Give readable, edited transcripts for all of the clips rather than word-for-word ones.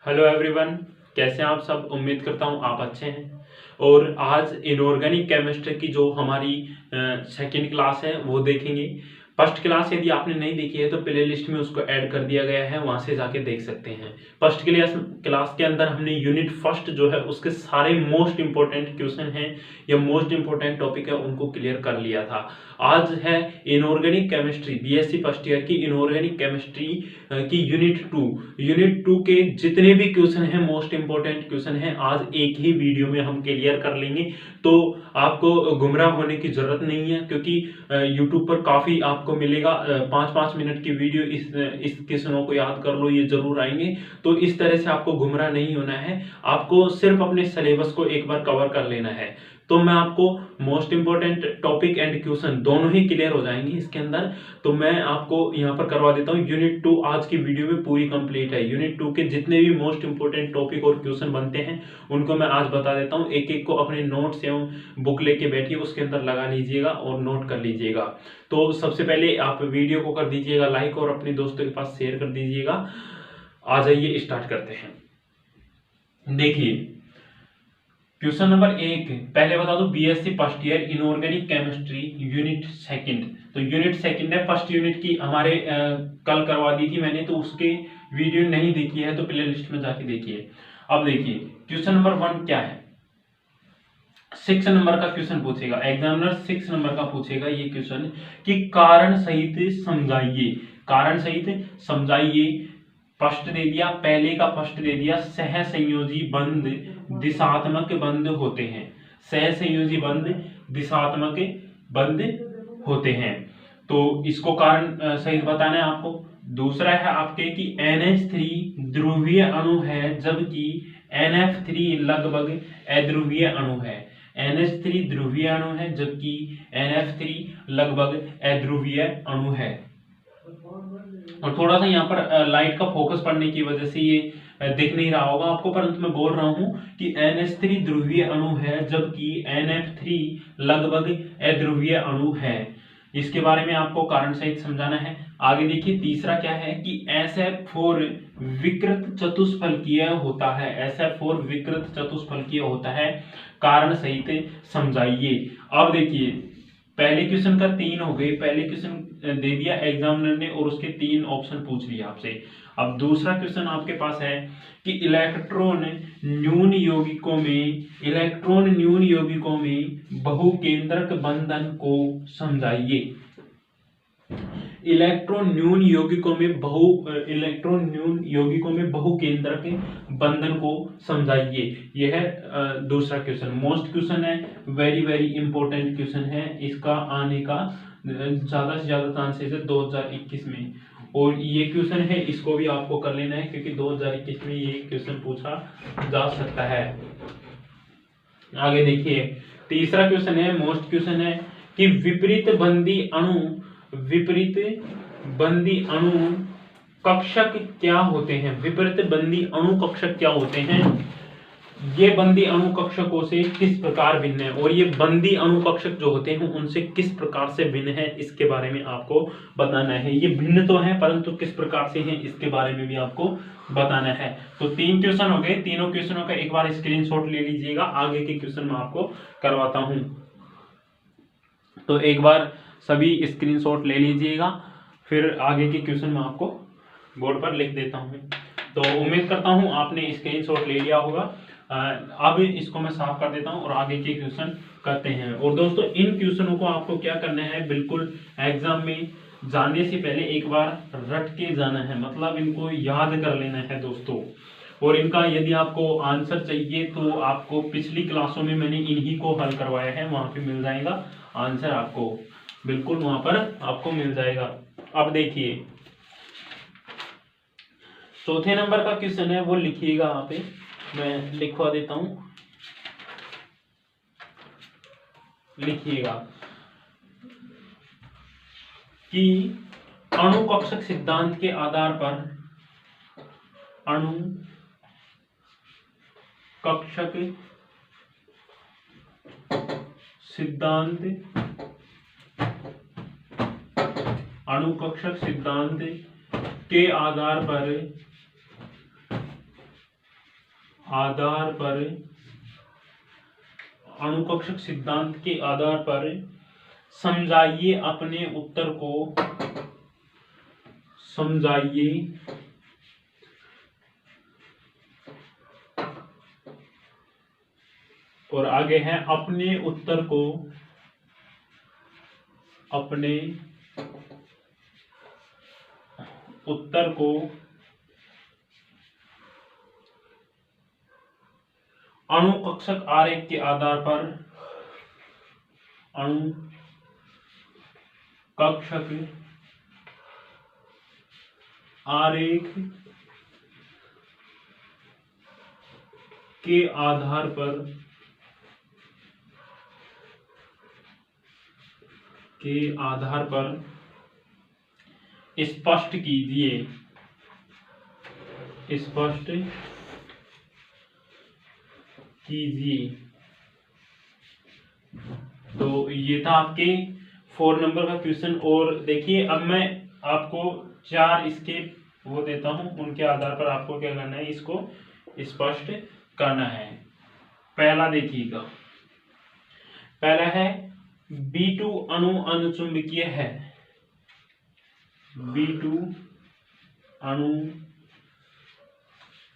Hello everyone, कैसे हैं आप सब। उम्मीद करता हूं आप अच्छे हैं। और आज इनऑर्गेनिक केमिस्ट्री की जो हमारी सेकंड क्लास है वो देखेंगे। फर्स्ट क्लास यदि आपने नहीं देखी है तो प्ले लिस्ट में उसको ऐड कर दिया गया है, वहां से जाके देख सकते हैं। फर्स्ट क्लास के अंदर हमने यूनिट फर्स्ट जो है उसके सारे मोस्ट इंपॉर्टेंट क्वेश्चन हैं या मोस्ट इंपॉर्टेंट टॉपिक है उनको क्लियर कर लिया था। आज है inorganic chemistry, BSc first year की इनऑर्गेनिक केमिस्ट्री की यूनिट टू के जितने भी क्वेश्चन हैं मोस्ट इंपॉर्टेंट क्वेश्चन हैं आज एक ही वीडियो में हम क्लियर कर लेंगे। तो आपको गुमराह होने की जरूरत नहीं है, क्योंकि यूट्यूब पर काफी आपको मिलेगा 5-5 मिनट की वीडियो। इस क्वेश्चनों को याद कर लो, ये जरूर आएंगे। तो इस तरह से आपको गुमराह नहीं होना है, आपको सिर्फ अपने सिलेबस को एक बार कवर कर लेना है। तो मैं आपको most important topic and question दोनों ही क्लियर हो जाएंगे इसके अंदर। तो मैं आपको यहाँ पर करवा देता हूँ। यूनिट 2 आज की वीडियो में पूरी कंप्लीट है। यूनिट 2 के जितने भी मोस्ट इंपॉर्टेंट टॉपिक और क्वेश्चन बनते हैं उनको मैं आज बता देता हूँ। एक एक को अपने नोट्स एवं बुक लेके बैठिए, उसके अंदर लगा लीजिएगा और नोट कर लीजिएगा। तो सबसे पहले आप वीडियो को कर दीजिएगा लाइक और अपने दोस्तों के पास शेयर कर दीजिएगा। आ जाइए, स्टार्ट करते हैं। देखिए क्वेश्चन नंबर 1, पहले बता दो BSc first year inorganic chemistry unit second. तो यूनिट सेकंड है, फर्स्ट यूनिट की हमारे कल करवा दी थी मैंने, तो उसके वीडियो नहीं देखी है तो प्ले लिस्ट में जाके देखिए। अब देखिए क्वेश्चन नंबर 1 क्या है। 6 नंबर का क्वेश्चन पूछेगा एग्जामिनर, 6 नंबर का पूछेगा ये क्वेश्चन कि कारण सहित समझाइए। कारण सहित समझाइए। फर्स्ट दे दिया, पहले का फर्स्ट दे दिया, सह संयोजी बंध दिशात्मक बंध होते हैं। सह संयोजी बंध दिशात्मक बंध होते हैं। तो इसको कारण सहित बताना है आपको। दूसरा है आपके कि NH3 ध्रुवीय अणु है जबकि NF3 लगभग अध्रुवीय अणु है। NH3 ध्रुवीय अणु है जबकि NF3 लगभग अध्रुवीय अणु है। और थोड़ा सा यहाँ पर लाइट का फोकस पड़ने की वजह से ये दिख नहीं रहा होगा आपको, परंतु मैं बोल रहा हूं कि NH3 ध्रुवीय अणु है जबकि NF3 लगभग अध्रुवीय अणु है। इसके बारे में आपको कारण सहित समझाना है। आगे देखिए तीसरा क्या है कि SF4 विकृत चतुष्फलकीय होता है। SF4 विकृत चतुष्फलकीय होता है, कारण सहित समझाइए। अब देखिए पहले क्वेश्चन का 3 हो गए, पहले क्वेश्चन दे दिया एग्जामिनर ने और उसके 3 ऑप्शन पूछ लिया आपसे। अब दूसरा क्वेश्चन आपके पास है कि इलेक्ट्रॉन न्यून यौगिकों में बहुकेंद्रक बंधन को समझाइए। इलेक्ट्रॉन न्यून यौगिकों में बहुकेंद्रक बंधन को समझाइए। यह है दूसरा क्वेश्चन। मोस्ट क्वेश्चन है, वेरी वेरी इंपॉर्टेंट क्वेश्चन है। इसका आने का ज्यादा से ज्यादा चांसेस है 2021 में। और ये क्वेश्चन है, इसको भी आपको कर लेना है क्योंकि 2021 में ये क्वेश्चन पूछा जा सकता है। आगे देखिए तीसरा क्वेश्चन है, मोस्ट क्वेश्चन है कि विपरीत बंदी अणु कक्षक क्या होते हैं। विपरीत बंदी अणु कक्षक क्या होते हैं, ये बंदी अणु कक्षकों से किस प्रकार भिन्न है और ये बंदी अणु कक्षक जो होते हैं उनसे किस प्रकार से भिन्न है, इसके बारे में आपको बताना है। ये भिन्न तो है परंतु किस प्रकार से हैं इसके बारे में भी आपको बताना है। तो 3 क्वेश्चन हो गए, तीनों क्वेश्चनों का एक बार स्क्रीनशॉट ले लीजिएगा। आगे के क्वेश्चन मैं आपको करवाता हूं, तो एक बार सभी स्क्रीनशॉट ले लीजिएगा, फिर आगे के क्वेश्चन मैं आपको बोर्ड पर लिख देता हूं। तो उम्मीद करता हूं आपने स्क्रीनशॉट ले लिया होगा। अब इसको मैं साफ कर देता हूं और आगे के क्वेश्चन करते हैं। और दोस्तों इन क्वेश्चनों को आपको क्या करना है, बिल्कुल एग्जाम में जाने से पहले एक बार रट के जाना है, मतलब इनको याद कर लेना है दोस्तों। और इनका यदि आपको आंसर चाहिए तो आपको पिछली क्लासों में मैंने इन्हीं को हल करवाया है, वहां पे मिल जाएगा आंसर आपको, बिल्कुल वहां पर आपको मिल जाएगा। अब देखिए चौथे नंबर का क्वेश्चन है, वो लिखिएगा यहाँ पे, मैं लिखवा देता हूं, लिखिएगा कि अणु कक्षक सिद्धांत के आधार पर अणु कक्षक सिद्धांत के आधार पर आधार पर, अणुकक्षक सिद्धांत के आधार पर समझाइए अपने उत्तर को, समझाइए और आगे है अपने उत्तर को, अपने उत्तर को अणुकक्षक आरेख के आधार पर, अणुकक्षक आरेख के आधार पर, स्पष्ट कीजिए, स्पष्ट कीजिए। तो ये था आपके 4 नंबर का क्वेश्चन। और देखिए अब मैं आपको 4 इसके वो देता हूं, उनके आधार पर आपको क्या करना है, इसको स्पष्ट करना है। पहला देखिएगा, पहला है B2 अणु अनुचुंबकीय है, B2 अणु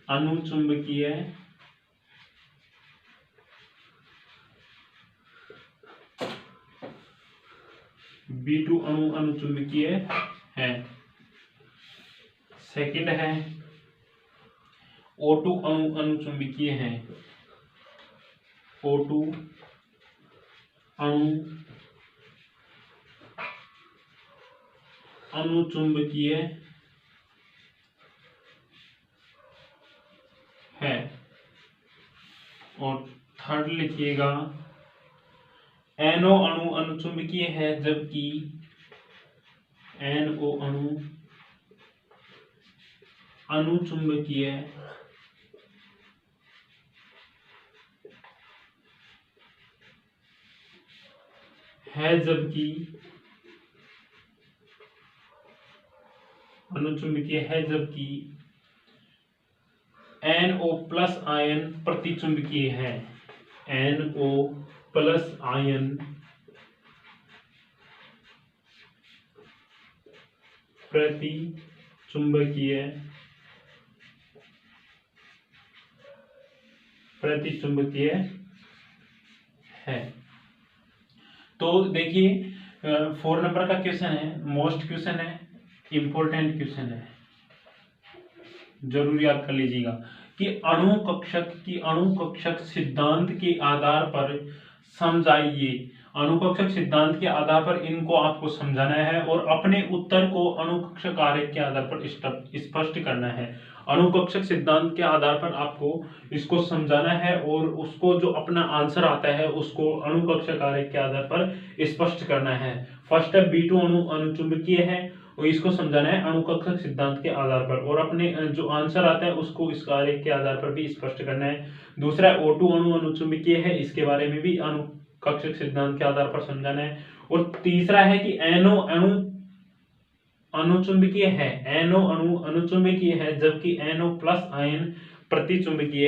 अनुचुंबकीय B2 अणु अनुचुंबकीय है। सेकंड है O2 अणु अनुचुंबकीय है, O2 अणु अनुचुंबकीय है। और थर्ड लिखिएगा NO अणु अनुचुंबकीय है, जबकि NO अणु अनुचुंबकीय है, जबकि अनुचुंबकीय है, जबकि NO प्लस आयन प्रतिचुंबकीय है, NO प्लस आयन प्रतिचुंबकीय है। तो देखिए 4 नंबर का क्वेश्चन है, मोस्ट क्वेश्चन है, इंपॉर्टेंट क्वेश्चन है, जरूर याद कर लीजिएगा कि अणुकक्षक सिद्धांत के आधार पर समझाइए। अणुकक्षक सिद्धांत के आधार पर इनको आपको समझाना है और अपने उत्तर को अणुकक्षक आरेख के आधार पर स्पष्ट करना है। अणुकक्षक सिद्धांत के आधार पर आपको इसको समझाना है और उसको जो अपना आंसर आता है उसको अणुकक्षक आरेख के आधार पर स्पष्ट करना है। फर्स्ट है B2 अणु अनुचुंबकीय है और इसको समझाना है अणुकक्षक सिद्धांत के आधार पर, और अपने जो आंसर आता है उसको इस आरेख के आधार पर भी स्पष्ट करना है। दूसरा O2 अणु अनुचुंबकीय है, इसके बारे में भी अणुकक्षक सिद्धांत के आधार पर समझाना है। और तीसरा है कि NO अणु अनुचुंबकीय है, NO अणु अनुचुंबकीय है, जबकि NO प्लस आयन प्रतिचुंबकीय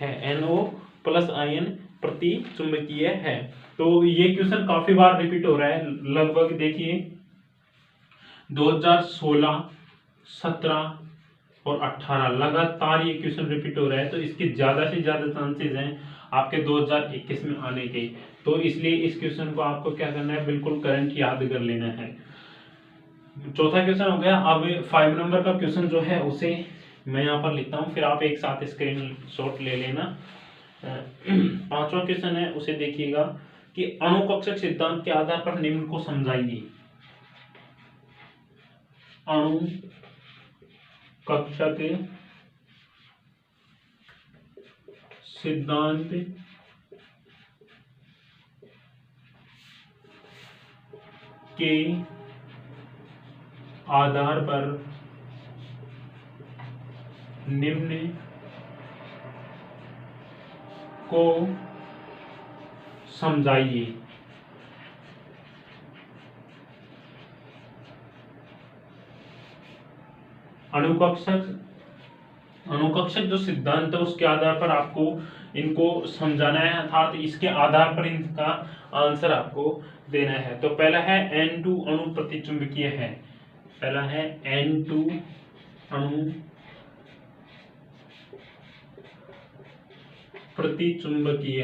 है, NO प्लस आयन प्रतिचुंबकीय है। तो ये क्वेश्चन काफी बार रिपीट हो रहा है, लगभग देखिए 2016, 17 और 18 लगातार ये क्वेश्चन रिपीट हो रहा है, तो इसके ज्यादा से ज्यादा चांसेस हैं आपके 2021 में आने के। तो इसलिए इस क्वेश्चन को आपको क्या करना है, बिल्कुल करंट याद कर लेना है। चौथा क्वेश्चन हो गया। अब 5 नंबर का क्वेश्चन जो है उसे मैं यहाँ पर लिखता हूँ, फिर आप एक साथ स्क्रीनशॉट ले लेना। पांचवा क्वेश्चन है, उसे देखिएगा कि अणुकक्षक सिद्धांत के आधार पर निम्न को समझाइए। अणुकक्षक सिद्धांत के आधार पर निम्न को समझाइए। अणुकक्षक अनुकक्षक जो सिद्धांत है उसके आधार पर आपको इनको समझाना है, अर्थात इसके आधार पर इनका आंसर आपको देना है। तो पहला है N2 अणु प्रतिचुंबकीय है। पहला है N2 अणु प्रतिचुंबकीय।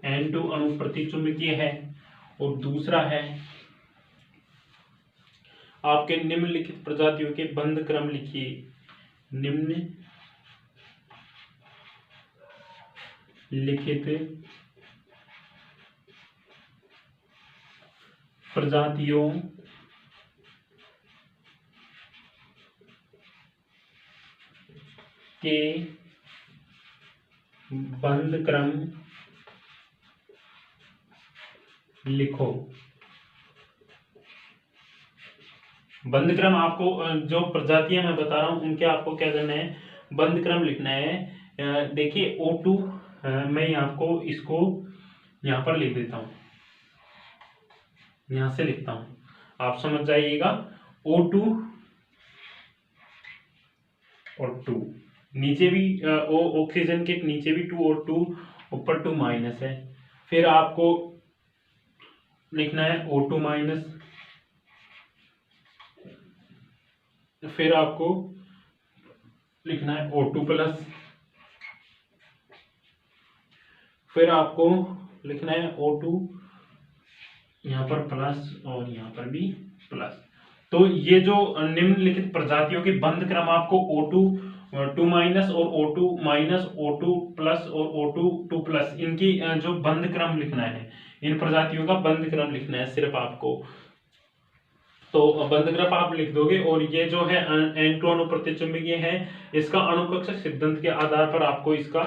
N2 अणु प्रतिचुंबकीय है। और दूसरा है आपके निम्नलिखित प्रजातियों के बंध क्रम लिखिए। निम्नलिखित प्रजातियों के बंध क्रम लिखो। बंध क्रम आपको जो प्रजातियां मैं बता रहा हूं उनके आपको क्या करना है, बंध क्रम लिखना है। देखिए O2 मैं आपको इसको यहां पर लिख देता हूं, यहां से लिखता हूं, आप समझ जाइएगा। O2 और 2 नीचे भी ऑक्सीजन के नीचे भी 2 और 2 ऊपर 2 माइनस है। फिर आपको लिखना है O2 माइनस, फिर आपको लिखना है O2 प्लस, फिर आपको लिखना है O2 यहाँ पर प्लस और यहाँ पर भी प्लस। तो ये जो निम्नलिखित प्रजातियों के बंध क्रम आपको O2 2 माइनस और O2 माइनस, O2 प्लस और O2 2 प्लस, इनकी जो बंध क्रम लिखना है, इन प्रजातियों का बंध क्रम लिखना है सिर्फ आपको। तो बंध क्रम आप लिख दोगे। और ये जो है N2 अणु प्रतिचुंबकीय है, इसका अणुकक्षक सिद्धांत के आधार पर आपको इसका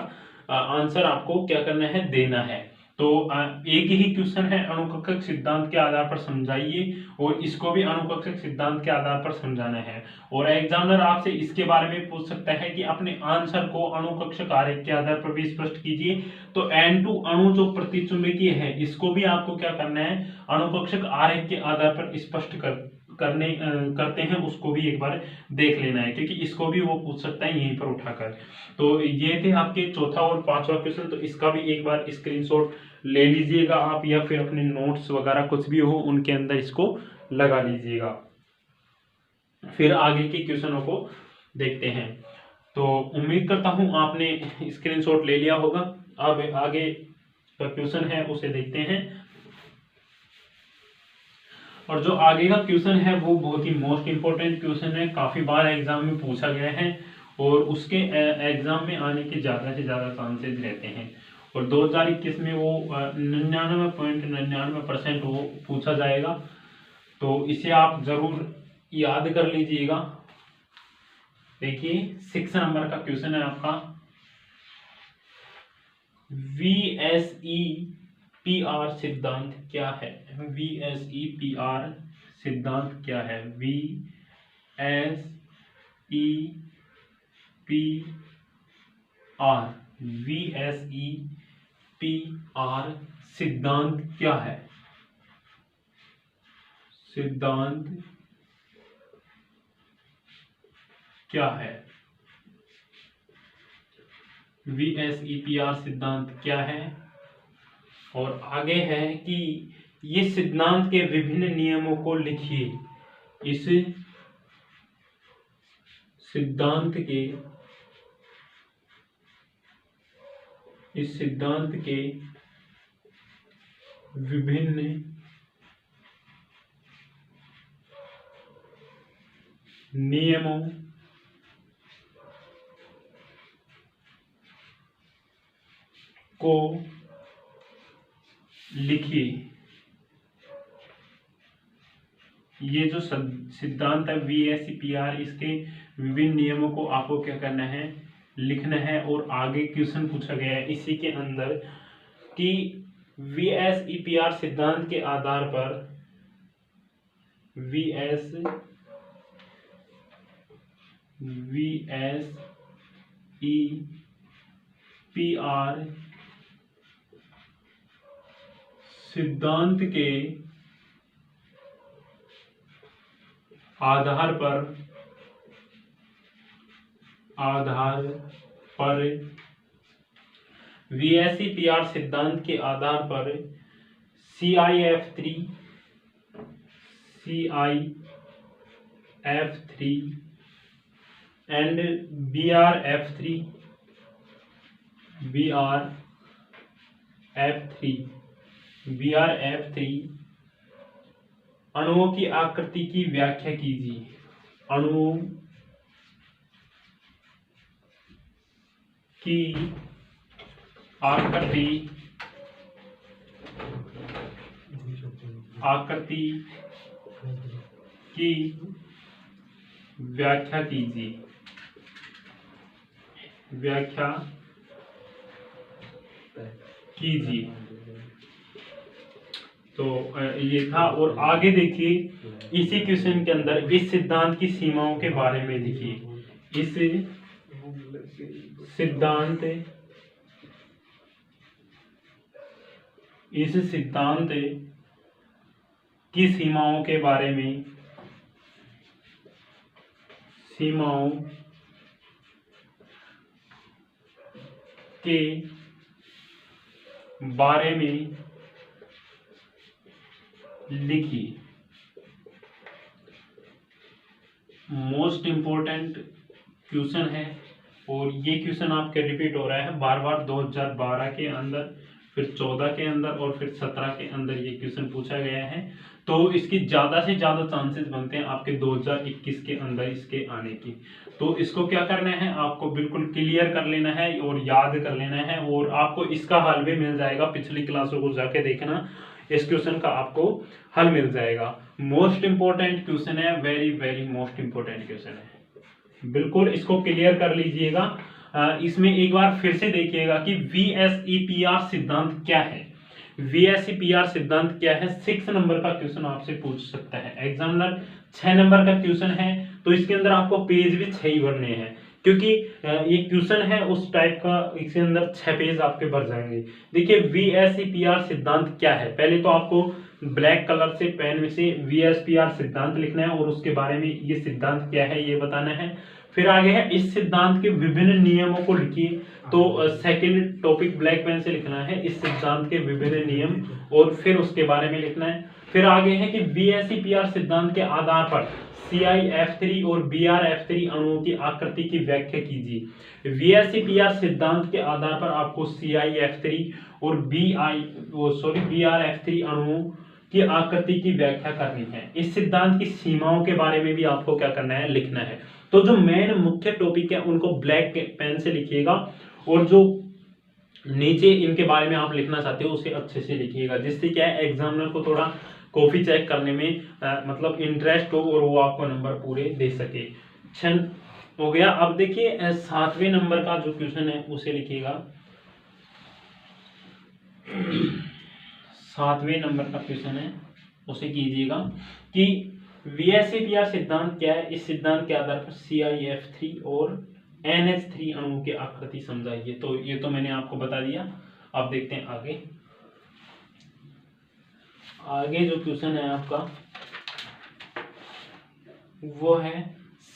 आंसर आपको क्या करना है, देना है। तो एक ही क्वेश्चन है, अणुकक्षक सिद्धांत के आधार पर समझाइए, और इसको भी अणुकक्षक सिद्धांत के आधार पर समझाना है। और एग्जामिनर आपसे इसके बारे में पूछ सकता है कि अपने आंसर को अणुकक्षक आरेख के आधार पर भी स्पष्ट कीजिए। तो N2 अणु जो प्रतिचुंबकीय है, इसको भी आपको क्या करना है, अणुकक्षक आरेख के आधार पर स्पष्ट करते हैं, उसको भी एक बार देख लेना है, क्योंकि इसको भी वो पूछ सकता है यहीं पर उठाकर। तो ये थे आपके चौथा और पांचवा क्वेश्चन। तो इसका भी एक बार स्क्रीनशॉट ले लीजिएगा आप, या फिर अपने नोट्स वगैरह कुछ भी हो उनके अंदर इसको लगा लीजिएगा। फिर आगे के क्वेश्चनों को देखते हैं। तो उम्मीद करता हूं आपने स्क्रीनशॉट ले लिया होगा। अब आगे का क्वेश्चन है उसे देखते हैं। और जो आगे का क्वेश्चन है वो बहुत ही मोस्ट इंपोर्टेंट क्वेश्चन है, काफी बार एग्जाम में पूछा गया है, और उसके एग्जाम में आने के ज्यादा से ज्यादा चांसेस रहते हैं। और 2021 में वो 99.99% वो पूछा जाएगा। तो इसे आप जरूर याद कर लीजिएगा। देखिए 6 नंबर का क्वेश्चन है आपका, VSEPR सिद्धांत क्या है। VSEPR सिद्धांत क्या है। VSEPR सिद्धांत क्या है। सिद्धांत क्या है। VSEPR सिद्धांत क्या है। और आगे है कि ये सिद्धांत के विभिन्न नियमों को लिखिए। इस सिद्धांत के विभिन्न नियमों को लिखिए। ये जो सिद्धांत है VSEPR, इसके विभिन्न नियमों को आपको क्या करना है, लिखना है। और आगे क्वेश्चन पूछा गया है इसी के अंदर कि VSEPR सिद्धांत के आधार पर VSEPR सिद्धांत के आधार पर VSEPR सिद्धांत के आधार पर CIF3 एंड BRF3 अणुओं की आकृति की व्याख्या कीजिए। अणुओं की आकृति की व्याख्या कीजिए। तो ये था। और आगे देखिए इसी क्वेश्चन के अंदर इस सिद्धांत की सीमाओं के बारे में लिखिए। इस सिद्धांत की सीमाओं के बारे में लिखिए। मोस्ट इंपॉर्टेंट क्वेश्चन है और ये क्वेश्चन आपके रिपीट हो रहा है बार बार 2012 के अंदर, फिर 14 के अंदर और फिर 17 के अंदर ये क्वेश्चन पूछा गया है। तो इसकी ज़्यादा से ज़्यादा चांसेस बनते हैं आपके 2021 के अंदर इसके आने की। तो इसको क्या करना है, आपको बिल्कुल क्लियर कर लेना है और याद कर लेना है, और आपको इसका हल भी मिल जाएगा। पिछली क्लासों को जाके देखना, इस क्वेश्चन का आपको हल मिल जाएगा। मोस्ट इंपॉर्टेंट क्वेश्चन है, very very most important question है। बिल्कुल इसको क्लियर कर लीजिएगा। इसमें एक बार फिर से देखिएगा कि VSEPR सिद्धांत क्या है। VSEPR सिद्धांत क्या है, 6 नंबर का क्वेश्चन आपसे पूछ सकता है एग्जामिनर। 6 नंबर का क्वेश्चन है तो इसके अंदर आपको पेज भी 6 ही भरने हैं, क्योंकि ये क्वेश्चन है उस टाइप का। इसके अंदर 6 पेज आपके भर जाएंगे। देखिए VSEPR सिद्धांत क्या है, पहले तो आपको ब्लैक कलर से पेन में से VSEPR सिद्धांत लिखना है और उसके बारे में ये सिद्धांत क्या है ये बताना है। फिर आगे है इस सिद्धांत के विभिन्न नियमों को लिखिए। तो सेकंड टॉपिक ब्लैक पेन से लिखना है, इस सिद्धांत के विभिन्न नियम, और फिर उसके बारे में लिखना है। फिर आगे है कि VSEPR सिद्धांत के आधार पर CIF3 और BRF3 अणुओं की आकृति की व्याख्या कीजिए। VSEPR सिद्धांत के आधार पर आपको CIF3 और BRF3 अणुओं की आकृति की व्याख्या करनी है। इस सिद्धांत की सीमाओं के बारे में भी आपको क्या करना है, लिखना है। तो जो मेन मुख्य टॉपिक है उनको ब्लैक पेन से लिखिएगा, और जो नीचे इनके बारे में आप लिखना चाहते हो उसे अच्छे से लिखिएगा, जिससे क्या है एग्जामिनर को थोड़ा कॉपी चेक करने में मतलब इंटरेस्ट हो और वो आपको नंबर पूरे दे सके। क्षण हो गया। अब देखिए 7वें नंबर का जो क्वेश्चन है उसे लिखिएगा। 7वें नंबर का क्वेश्चन है उसे कीजिएगा कि VSEPR सिद्धांत क्या है। इस सिद्धांत के आधार पर CIF3 और NH3 अणुओं की आकृति समझाइए। तो ये तो मैंने आपको बता दिया। अब देखते हैं आगे जो क्वेश्चन है आपका वो है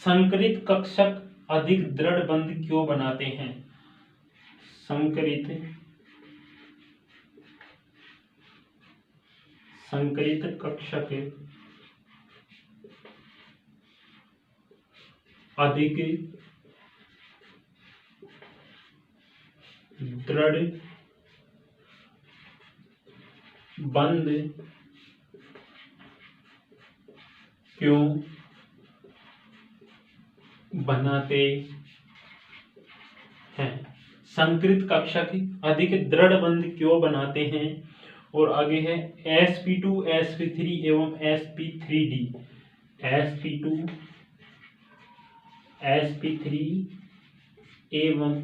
संकरित कक्षक अधिक दृढ़ बंध क्यों बनाते हैं। संकरित कक्षक अधिक दृढ़ बंध क्यों बनाते हैं। संकरित कक्षक अधिक दृढ़ बंध क्यों बनाते हैं। और आगे है sp2 sp3 एवं sp3d। sp2 sp3 एवं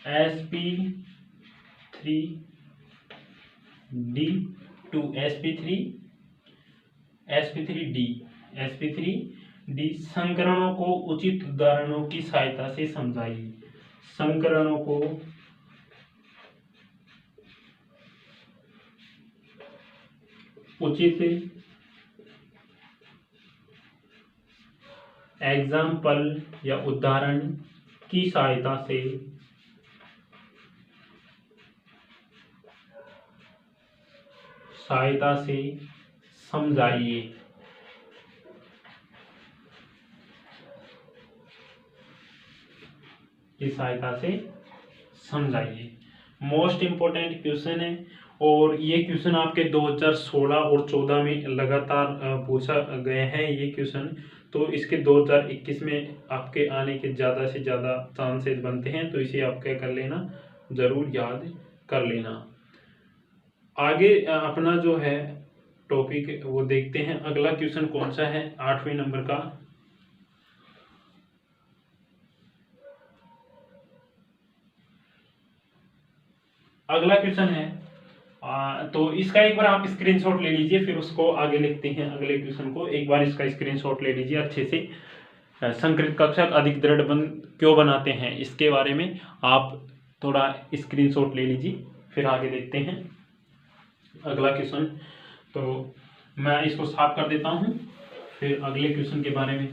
sp3d2 sp3d संकरणों को उचित उदाहरणों की सहायता से समझाइए। संकरणों को उचित एग्जाम्पल या उदाहरण की सहायता से समझाइए। की सहायता से समझाइए। मोस्ट इम्पोर्टेंट क्वेश्चन है और ये क्वेश्चन आपके 2016 और 14 में लगातार पूछा गए हैं ये क्वेश्चन, तो इसके 2021 में आपके आने के ज़्यादा से ज़्यादा चांसेस बनते हैं, तो इसे आप क्या कर लेना, ज़रूर याद कर लेना। आगे अपना जो है टॉपिक वो देखते हैं। अगला क्वेश्चन कौन सा है, 8वें नंबर का। अगला क्वेश्चन है तो इसका एक बार आप स्क्रीनशॉट ले लीजिए, फिर उसको आगे लिखते हैं। अगले क्वेश्चन को एक बार इसका स्क्रीनशॉट ले लीजिए अच्छे से। संकृत कक्षक अधिक दृढ़ क्यों बनाते हैं, इसके बारे में आप थोड़ा स्क्रीनशॉट ले लीजिए, फिर आगे देखते हैं अगला क्वेश्चन। तो मैं इसको साफ कर देता हूँ, फिर अगले क्वेश्चन के बारे में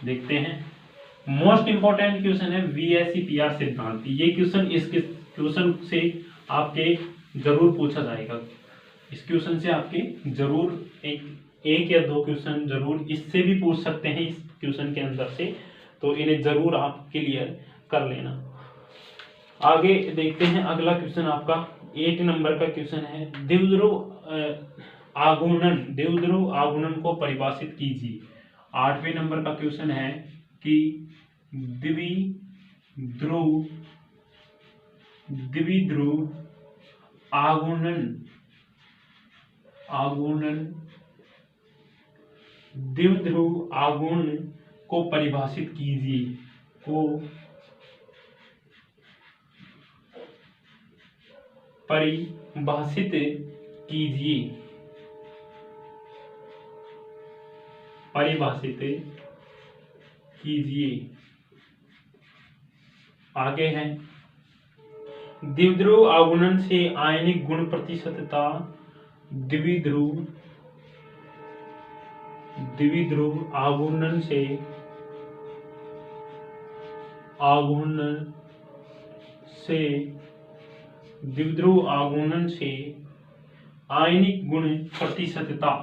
देखते हैं। मोस्ट इंपॉर्टेंट क्वेश्चन है VSEPR सिद्धांत। ये क्वेश्चन इस क्वेश्चन से आपके जरूर पूछा जाएगा। इस क्वेश्चन से आपके जरूर एक या दो क्वेश्चन जरूर इससे भी पूछ सकते हैं इस क्वेश्चन के अंदर से, तो इन्हें जरूर आप क्लियर कर लेना। आगे देखते हैं अगला क्वेश्चन आपका 8 नंबर का क्वेश्चन है। द्विध्रुव आघूर्णन को परिभाषित कीजिए। 8वें नंबर का क्वेश्चन है कि द्विध्रुव आघूर्ण को परिभाषित कीजिए। आगे है द्विध्रुव आघूर्णन से आयनिक गुण प्रतिशतता। द्विध्रुव आघूर्णन से आयनिक गुण प्रतिशतता।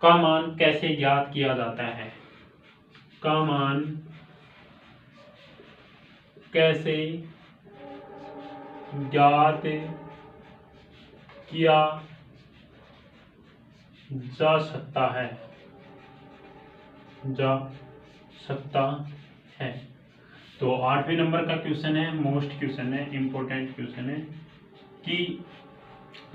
का मान कैसे ज्ञात किया जाता है। कैसे ज्ञात किया जा सकता है। तो 8वें नंबर का क्वेश्चन है, मोस्ट क्वेश्चन है, इंपॉर्टेंट क्वेश्चन है कि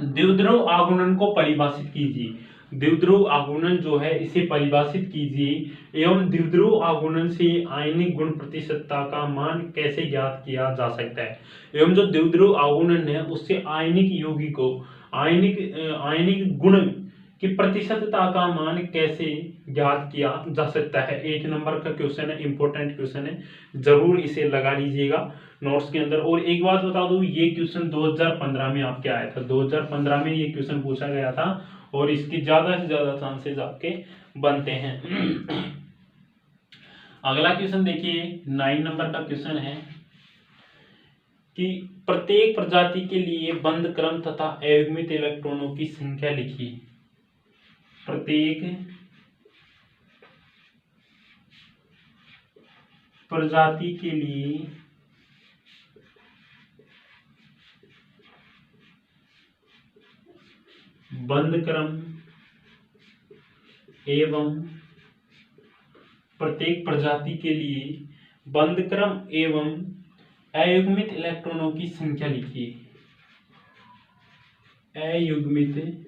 द्विध्रुव आघूर्णन को परिभाषित कीजिए। द्विध्रुव आघूर्णन जो है इसे परिभाषित कीजिए एवं द्विध्रुव आघूर्णन से आयनिक गुण प्रतिशतता का मान कैसे ज्ञात किया जा सकता है। एवं जो द्विध्रुव आघूर्णन है उससे आयनिक यौगिकों आयनिक गुण की प्रतिशतता का मान कैसे ज्ञात किया जा सकता है। 8 नंबर का क्वेश्चन है, इंपॉर्टेंट क्वेश्चन है, जरूर इसे लगा लीजिएगा नोट्स के अंदर। और एक बात बता दूं, ये क्वेश्चन 2015 में आपके आया था। 2015 में ये क्वेश्चन पूछा गया था और इसकी ज्यादा से ज्यादा चांसेस आपके बनते हैं। अगला क्वेश्चन देखिए, 9 नंबर का क्वेश्चन है कि प्रत्येक प्रजाति के लिए बंद क्रम तथा अयुग्मित इलेक्ट्रॉनों की संख्या लिखिए। प्रत्येक प्रजाति के लिए बंद क्रम एवं प्रत्येक प्रजाति के लिए बंद क्रम एवं अयुग्मित इलेक्ट्रॉनों की संख्या लिखिए। अयुग्मित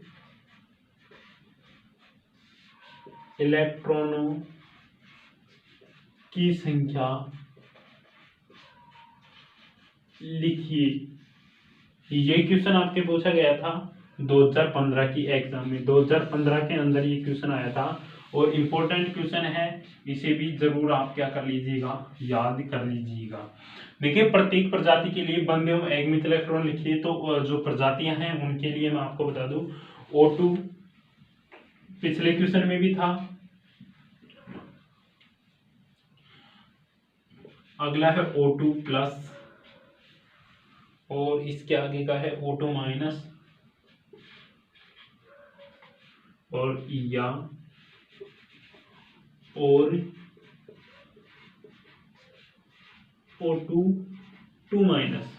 इलेक्ट्रॉनों की संख्या लिखिए। ये क्वेश्चन आपके पूछा गया था 2015 की एग्जाम में। 2015 के अंदर ये क्वेश्चन आया था और इम्पोर्टेंट क्वेश्चन है, इसे भी जरूर आप क्या कर लीजिएगा, याद कर लीजिएगा। देखिए प्रत्येक प्रजाति के लिए बंद एवं एकमित इलेक्ट्रॉन लिखिए। तो जो प्रजातियां हैं उनके लिए मैं आपको बता दूं, O2 पिछले क्वेश्चन में भी था, अगला है O2 प्लस, और इसके आगे का है O2 माइनस, और या और O2 2 माइनस।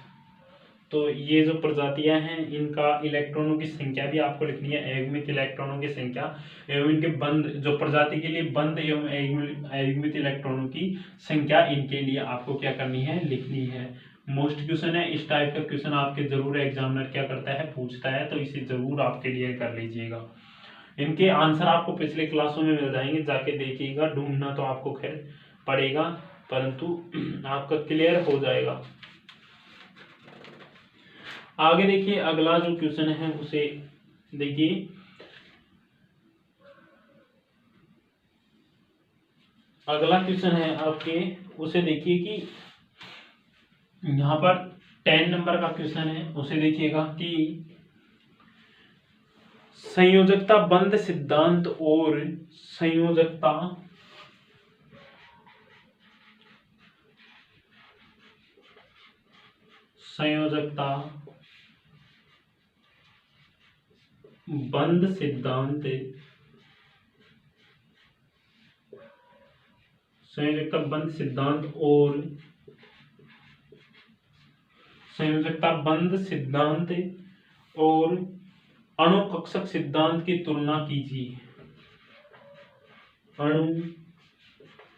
तो ये जो प्रजातियां हैं इनका इलेक्ट्रॉनों की संख्या भी आपको लिखनी है, एकमित इलेक्ट्रॉनों की संख्या एवं इनके बंद, जो प्रजाति के लिए बंद एवं एकमित इलेक्ट्रॉनों की संख्या, इनके लिए आपको क्या करनी है, लिखनी है। मोस्ट क्वेश्चन है, इस टाइप का क्वेश्चन आपके जरूर एग्जामिनर क्या करता है, पूछता है, तो इसे जरूर आप क्लियर कर लीजिएगा। इनके आंसर आपको पिछले क्लासों में मिल जाएंगे, जाके देखिएगा, ढूंढना तो आपको खैर पड़ेगा, परंतु आपका क्लियर हो जाएगा। आगे देखिए अगला जो क्वेश्चन है उसे देखिए, अगला क्वेश्चन है आपके, उसे देखिए कि यहाँ पर 10 नंबर का क्वेश्चन है, उसे देखिएगा कि संयोजकता बंध सिद्धांत और संयोजकता बंध सिद्धांत, संयोजकता बंध सिद्धांत और संयोजकता बंध सिद्धांत और अणुकक्षक सिद्धांत की तुलना कीजिए। अणुकक्षक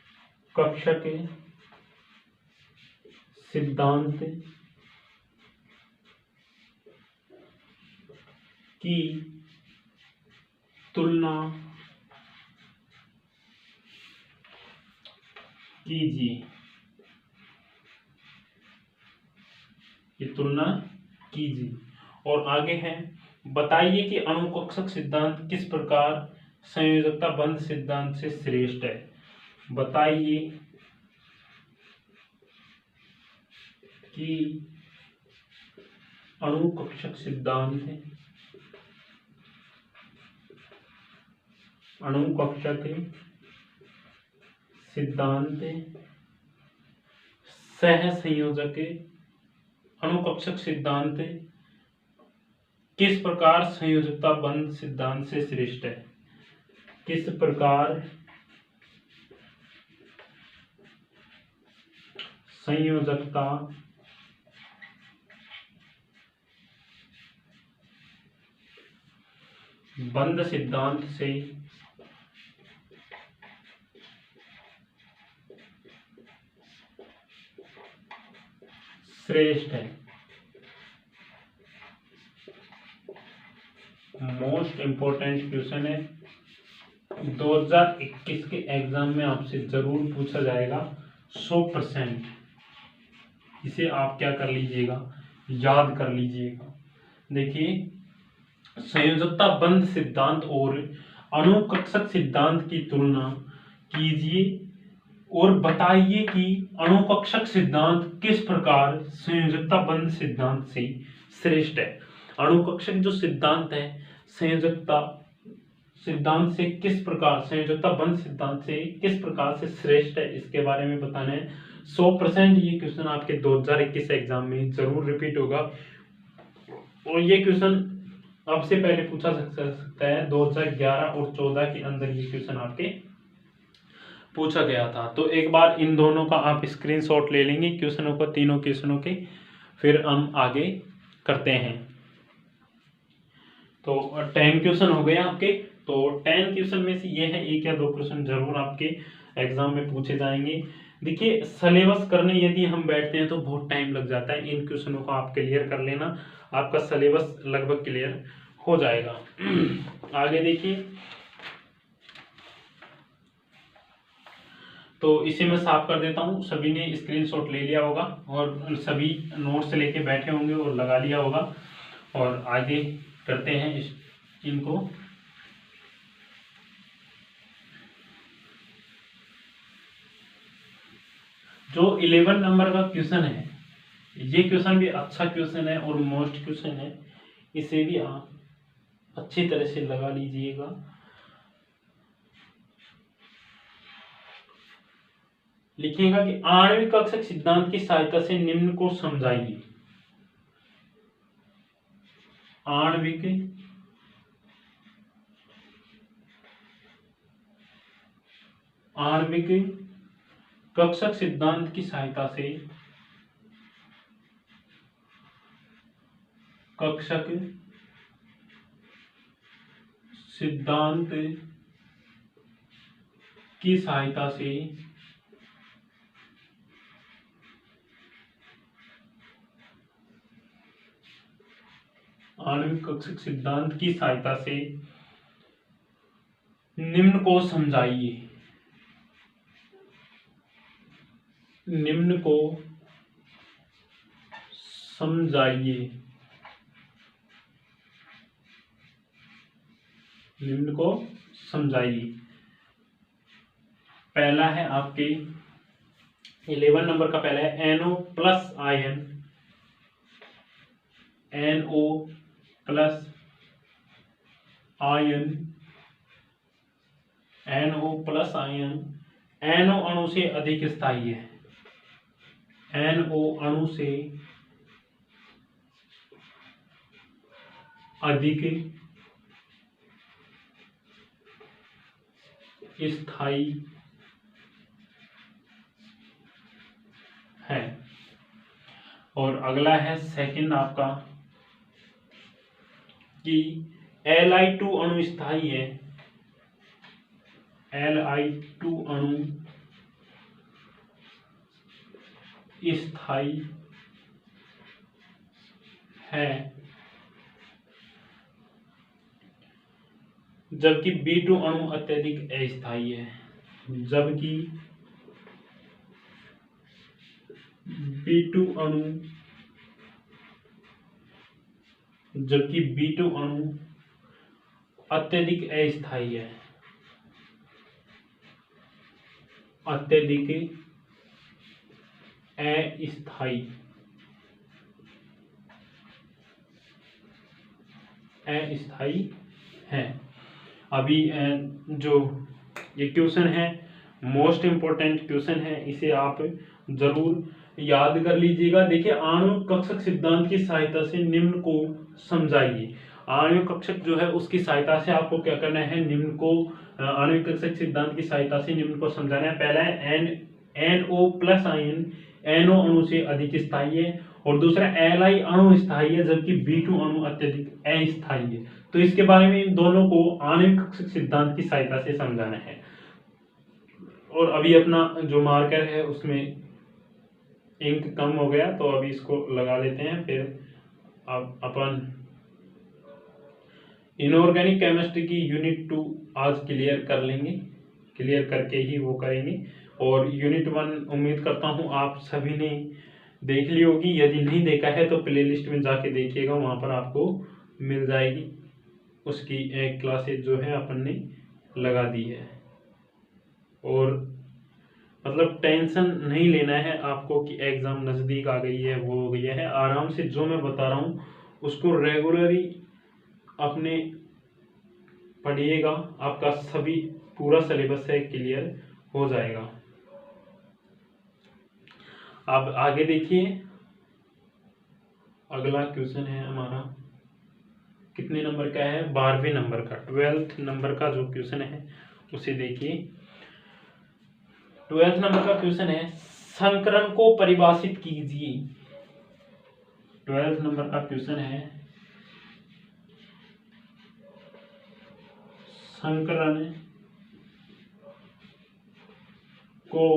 सिद्धांत की तुलना कीजिए, की तुलना कीजिए। और आगे है, बताइए कि अणुकक्षक सिद्धांत किस प्रकार संयोजकता बंध सिद्धांत से श्रेष्ठ है। बताइए कि अणुकक्षक सिद्धांत सहसंयोजक अणुकक्षक सिद्धांत किस प्रकार संयोजकता बंध सिद्धांत से श्रेष्ठ है। किस प्रकार संयोजकता बंध सिद्धांत से श्रेष्ठ है। मोस्ट इंपोर्टेंट क्वेश्चन है, 2021 के एग्जाम में आपसे जरूर पूछा जाएगा 100%। इसे आप क्या कर लीजिएगा, याद कर लीजिएगा। देखिए, संयोजकता बंध सिद्धांत और अणुकक्षक सिद्धांत की तुलना कीजिए और बताइए कि अणुकक्षक सिद्धांत किस प्रकार संयोजकता बंध सिद्धांत से श्रेष्ठ है। अणुकक्षक जो सिद्धांत है संयोजकता सिद्धांत से किस प्रकार, संयोजकता बंध सिद्धांत से किस प्रकार से श्रेष्ठ है, इसके बारे में बताना है। 100% ये क्वेश्चन आपके 2021 एग्जाम में जरूर रिपीट होगा, और ये क्वेश्चन अब से पहले पूछा सकता है, 2011 और 14 के अंदर ये क्वेश्चन आपके पूछा गया था। तो एक बार इन दोनों का आप स्क्रीनशॉट ले लेंगे क्वेश्चनों को, तीनों क्वेश्चनों के, फिर हम आगे करते हैं। तो 10 क्वेश्चन हो गए आपके। तो 10 क्वेश्चन में से ये है 1 या 2 क्वेश्चन जरूर आपके एग्जाम में पूछे जाएंगे। देखिए, सिलेबस करने यदि हम बैठते हैं तो बहुत टाइम लग जाता है। इन क्वेश्चनों को आप क्लियर कर लेना, आपका सिलेबस लगभग क्लियर हो जाएगा। आगे देखिए, तो इसे मैं साफ कर देता हूँ। सभी ने स्क्रीनशॉट ले लिया होगा और सभी नोट्स लेके बैठे होंगे और लगा लिया होगा, और आगे करते हैं इनको। जो 11 नंबर का क्वेश्चन है, ये क्वेश्चन भी अच्छा क्वेश्चन है और मोस्ट क्वेश्चन है, इसे भी आप अच्छी तरह से लगा लीजिएगा। लिखिएगा कि आणविक कक्षक सिद्धांत की सहायता से निम्न को समझाइए। आणविक कक्षक सिद्धांत की सहायता से कक्षक सिद्धांत की सहायता से आणविक कक्षक सिद्धांत की सहायता से निम्न को समझाइए। निम्न को समझाइए। निम्न को समझाइए। पहला है आपके 11 नंबर का, पहला है NO plus ion, NO plus ion, NO plus ion NO अणु से अधिक स्थायी है। NO अणु से अधिक स्थायी है। और अगला है सेकंड आपका कि Li2 अणु स्थायी है। Li2 अणु स्थायी है, जबकि B2 अणु अत्यधिक अस्थायी है। जबकि B2 अणु अत्यधिक अस्थायी है। अत्यधिक अस्थायी है। अभी जो ये क्वेश्चन है मोस्ट इम्पोर्टेंट क्वेश्चन है, इसे आप जरूर याद कर लीजिएगा। देखिए, आणविक कक्षक सिद्धांत की सहायता से निम्न को समझाइए। आणविक कक्षक जो है उसकी सहायता से आपको क्या करना है, निम्न को आणविक कक्षक सिद्धांत की सहायता से निम्न को समझाना है। पहला है NO प्लस आयन NO अणु से अधिक स्थायी है, और दूसरा Li अणु स्थायी है, जबकि B2 अणु अत्यधिक अस्थायी है। तो इसके बारे में इन दोनों को आणविक कक्षक सिद्धांत की सहायता से समझाना है। और अभी अपना जो मार्कर है उसमें इंक कम हो गया, तो अभी इसको लगा लेते हैं, फिर अब अपन इनऑर्गेनिक केमिस्ट्री की यूनिट 2 आज क्लियर कर लेंगे, क्लियर करके ही वो करेंगे। और यूनिट 1 उम्मीद करता हूँ आप सभी ने देख ली होगी। यदि नहीं देखा है तो प्लेलिस्ट में जाके देखिएगा, वहाँ पर आपको मिल जाएगी। उसकी एक क्लासेज जो है अपन ने लगा दी है। और मतलब टेंशन नहीं लेना है आपको कि एग्ज़ाम नज़दीक आ गई है, वो हो गया है। आराम से जो मैं बता रहा हूँ उसको रेगुलरली अपने पढ़िएगा, आपका सभी पूरा सिलेबस है क्लियर हो जाएगा। अब आगे देखिए, अगला क्वेश्चन है हमारा, कितने नंबर का है, 12वें नंबर का, 12th नंबर का जो क्वेश्चन है उसे देखिए। 12th नंबर का क्वेश्चन है, संकरण को परिभाषित कीजिए। 12th नंबर का क्वेश्चन है, संकरण को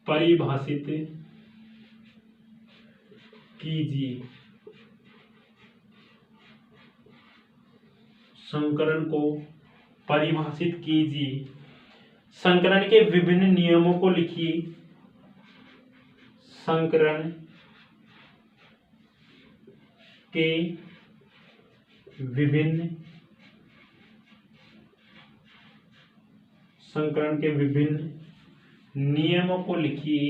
परिभाषित कीजिए। संकरण को परिभाषित कीजिए। संकरण के विभिन्न नियमों को लिखिए। संकरण के विभिन्न संकरण के विभिन्न नियमों को लिखिए,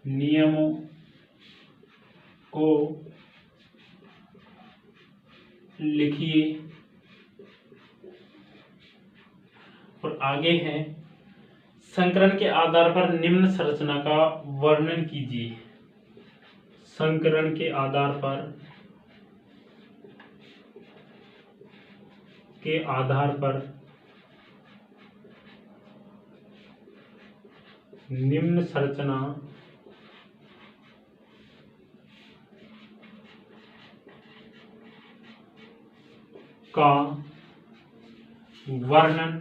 नियमों को लिखिए। और आगे है, संकरण के आधार पर निम्न संरचना का वर्णन कीजिए। संकरण के आधार पर निम्न संरचना का वर्णन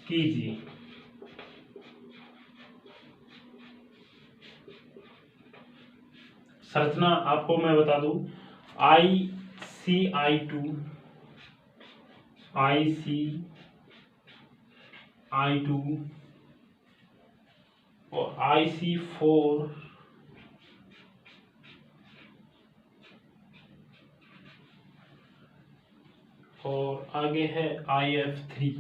कीजिए। संरचना आपको मैं बता दूं, ICI2, और IC4 और आगे है IF3।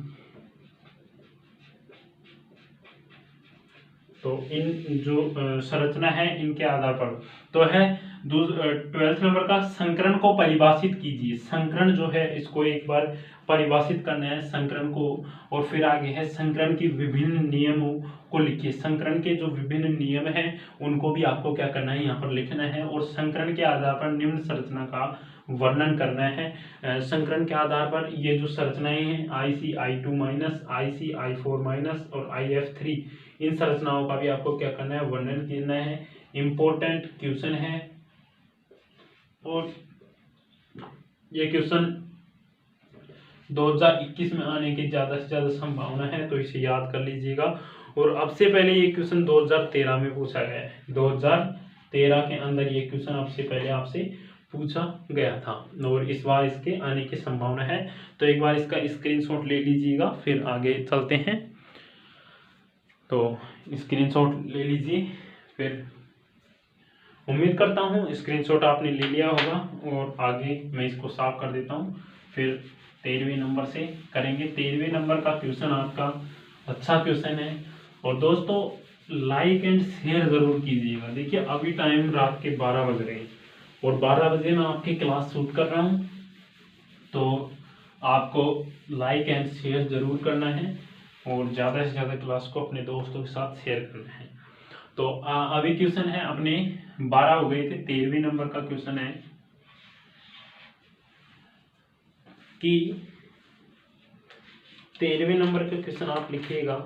तो इन जो संरचना है इनके आधार पर तो है 12th नंबर का, संकरण को परिभाषित कीजिए। संकरण जो है इसको एक बार परिभाषित करना है संकरण को। और फिर आगे है, संकरण की विभिन्न नियमों को लिखिए। संकरण के जो विभिन्न नियम हैं उनको भी आपको क्या करना है, यहाँ पर लिखना है। और संकरण के आधार पर निम्न संरचना का वर्णन करना है। संकरण के आधार पर ये जो संरचनाएं हैं ICI2-, ICI4- और IF3, इन संरचनाओं का भी आपको क्या करना है, वर्णन करना है। इम्पोर्टेंट क्वेश्चन है और ये क्वेश्चन 2021 में आने की ज़्यादा से ज़्यादा संभावना है, तो इसे याद कर लीजिएगा। और अब से पहले ये क्वेश्चन 2013 में पूछा गया है। 2013 के अंदर ये क्वेश्चन अब से पहले आपसे पूछा गया था और इस बार इसके आने की संभावना है। तो एक बार इसका स्क्रीनशॉट ले लीजिएगा, फिर आगे चलते हैं। तो स्क्रीनशॉट ले लीजिए। फिर उम्मीद करता हूँ स्क्रीनशॉट आपने ले लिया होगा। और आगे मैं इसको साफ कर देता हूँ, फिर 13वें नंबर से करेंगे। 13वें नंबर का क्वेश्चन आपका अच्छा क्वेश्चन है। और दोस्तों लाइक एंड शेयर जरूर कीजिएगा। देखिए अभी टाइम रात के 12 बज रहे हैं और 12 बजे मैं आपकी क्लास शूट कर रहा हूँ, तो आपको लाइक एंड शेयर जरूर करना है और ज़्यादा से ज़्यादा क्लास को अपने दोस्तों के साथ शेयर करना है। तो अभी क्वेश्चन है अपने 12 हो गए थे, 13वें नंबर का क्वेश्चन है कि 13वें नंबर का क्वेश्चन आप लिखिएगा,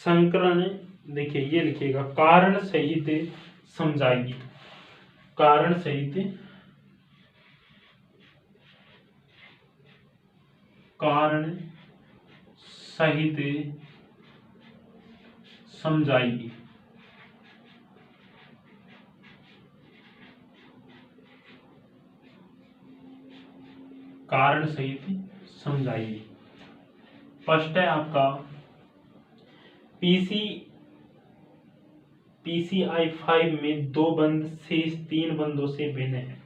संकरण। देखिए ये लिखिएगा, कारण सहित समझाइए। कारण सहित समझाइए। कारण सहित समझाइए। फर्स्ट है आपका PCI 5 में 2 बंद शेष 3 बंदों से भिन्न है।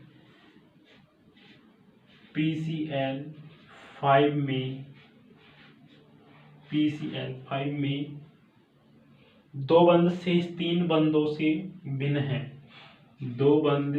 PCL 5 में 2 बंद शेष 3 बंदों से भिन्न है। 2 बंद